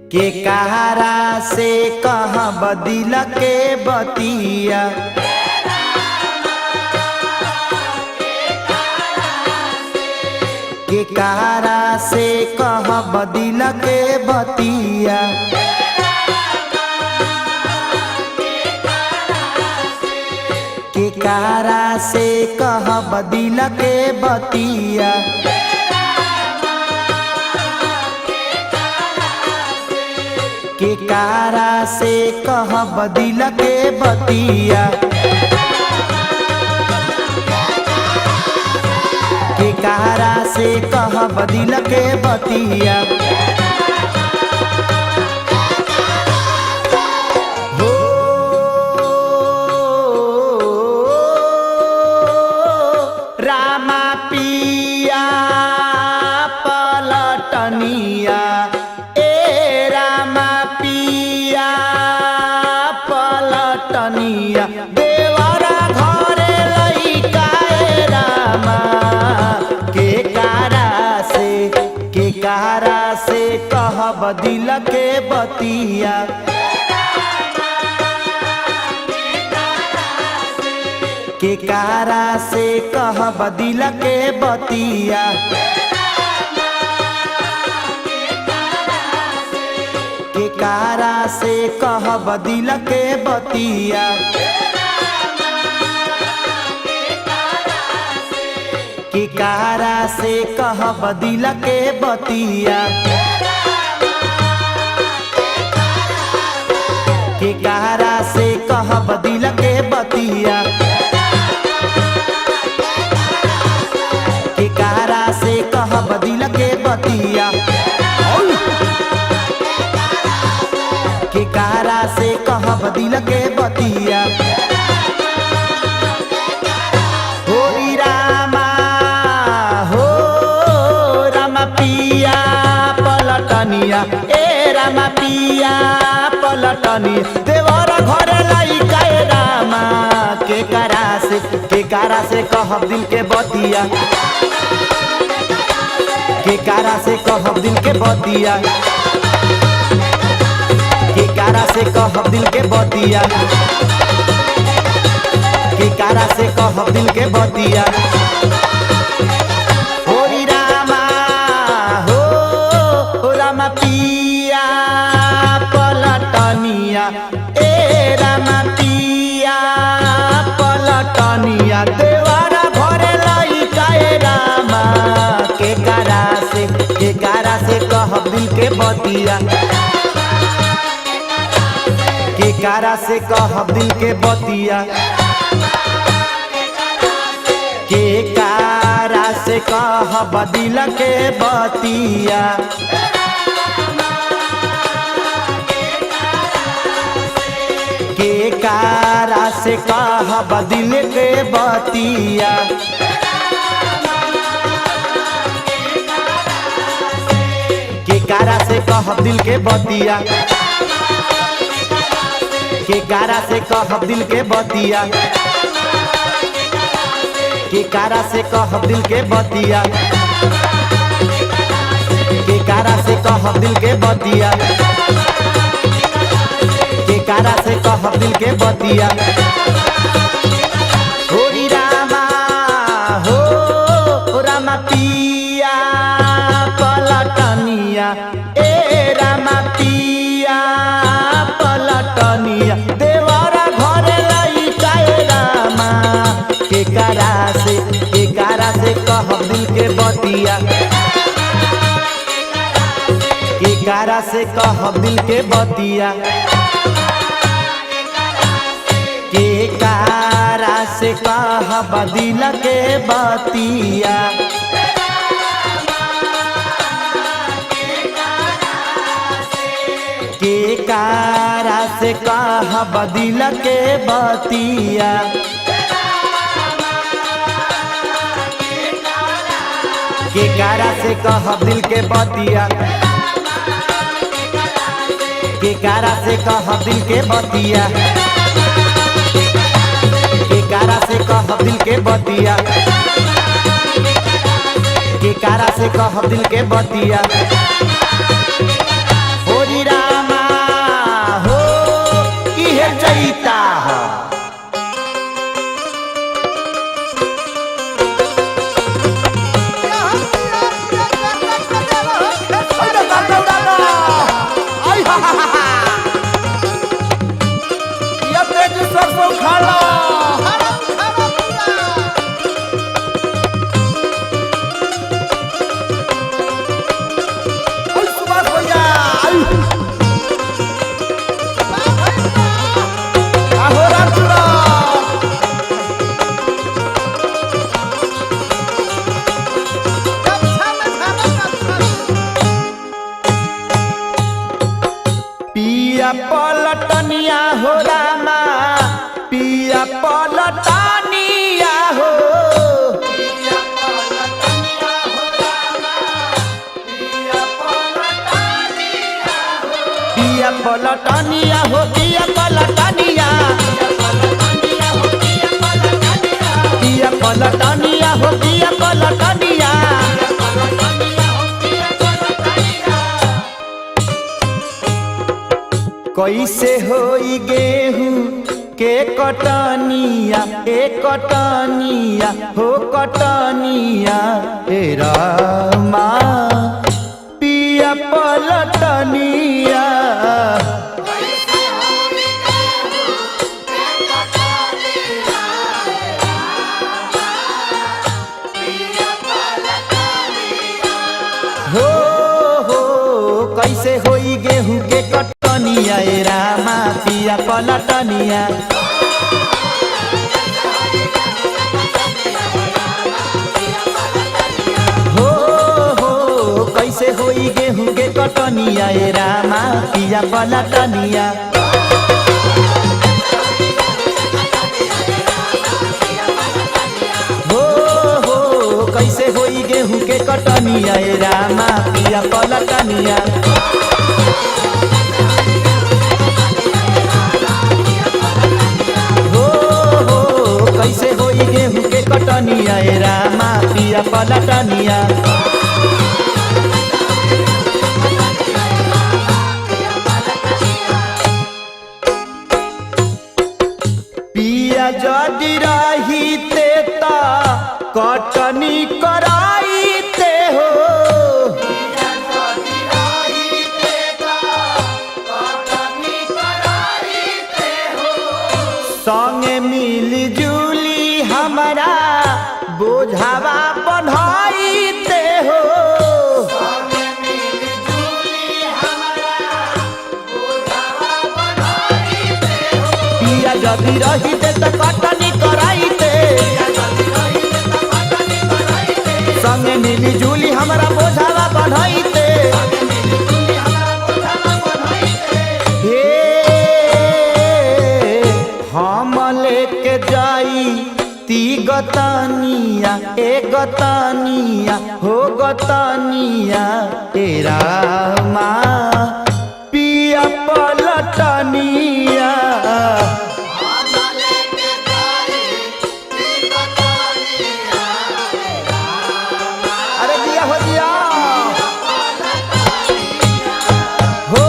के कहारा से कहाँ बदिल के बतिया। के कहारा से कहाँ बदिल के बतिया। के कहारा से कहाँ बदिल के बतिया। के कहारा से कहाँ बदिल के बतिया। के कहारा से कहाँ बदिल के बतिया। हो रामा पिया पलटनिया। पलटनिया देवरा घरे लइका रामा। के कहारा से कह बदिल के बतिया। के कहारा से कह बदिल के बतिया। के कहारा से कह बदिल के बतिया। के कहारा से कह बदिल के बतिया। के कहारा से कह बदिल के बतिया। के कहारा से कह बदिल के बतिया। के कहारा से कह बदिल के बतिया। हो रामा पिया पलटनिया। ए रामा पिया पलटनिया देवरा घरे लइका रामा। के कहारा से कह दिल के बतिया। के कहारा से कह दिल के बतिया। के कहारा से कह दिल के बतिया। के कहारा से कह दिल के बतिया। हो रामा पिया पलटनिया। ए रामा पिया पलटनिया देवरा घरे लइका रामा। के कहारा से कह दिल के बतिया। के कहारा से कह दिल के बतिया। के कहारा से कह बदिल के बतिया। के कहारा से कह बदिल के बतिया। के कहारा से कह दिल के बतिया। के कहारा से कह दिल के बतिया। के कहारा से कह दिल के बतिया। के कहारा से कह दिल के बतिया। के कहारा से कह दिल के बतिया। हो रामा पिया पलटनिया। ए रामा पिया पलटनिया देवरा घरे लइका रामा। के कहारा से कह दिल के बतिया। के कहारा से कह दिल के बतिया। के कहारा से कह बदिल के बतिया। के कहारा से कह बदिल के बतिया। के कहारा से कह दिल के बतिया। के कहारा से कह दिल के बतिया। के कहारा से कह दिल के बतिया। के कहारा से कह दिल के बतिया। हो पिया पलटनिया हो रामा पिया पलटनिया हो पिया पलटनिया हो रामा पिया पलटनिया हो पिया पलटनिया हो पिया पलटनिया पिया पलटनिया हो पिया पलटनिया कैसे होई गेहूं के कटनिया ए कटनिया हो कटनिया ए रामा पिया पलटनिया हो कैसे होई गेहूं के कटनिया ए रामा पिया पलटनिया हो कैसे होई गेहूं के कटनिया ए रामा पिया पलटनिया हो कैसे होई गेहूं के कटनिया ए रामा पिया पलटनिया कैसे होई गेहूं के कटनिया ए रामा पिया पलटनिया पिया जदि रहिते त कटनी कराइते हो संगे मिली जुली हमारा बोझावा बन्हाइते हो पिया जदि रहिते त कटनी कराइते संगे मिली जुली हमारा बोझावा बन्हाइते हम लेके जाई ती गतनिया ए गतनिया हो गतनिया ए रामा पिया पलटनिया अरे दिया हो दिया हो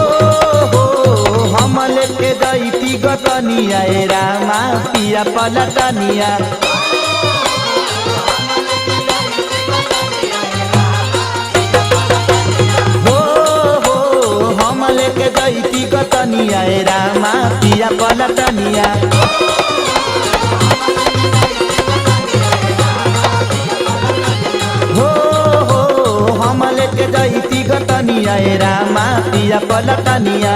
हम लेके जाई ती गतनिया ए रामा पिया पलटनिया हो हम लेके जाइती गतनिया ए रामा पिया पलटनिया हो हम लेके जाइती गतनिया ए रामा पिया पलटनिया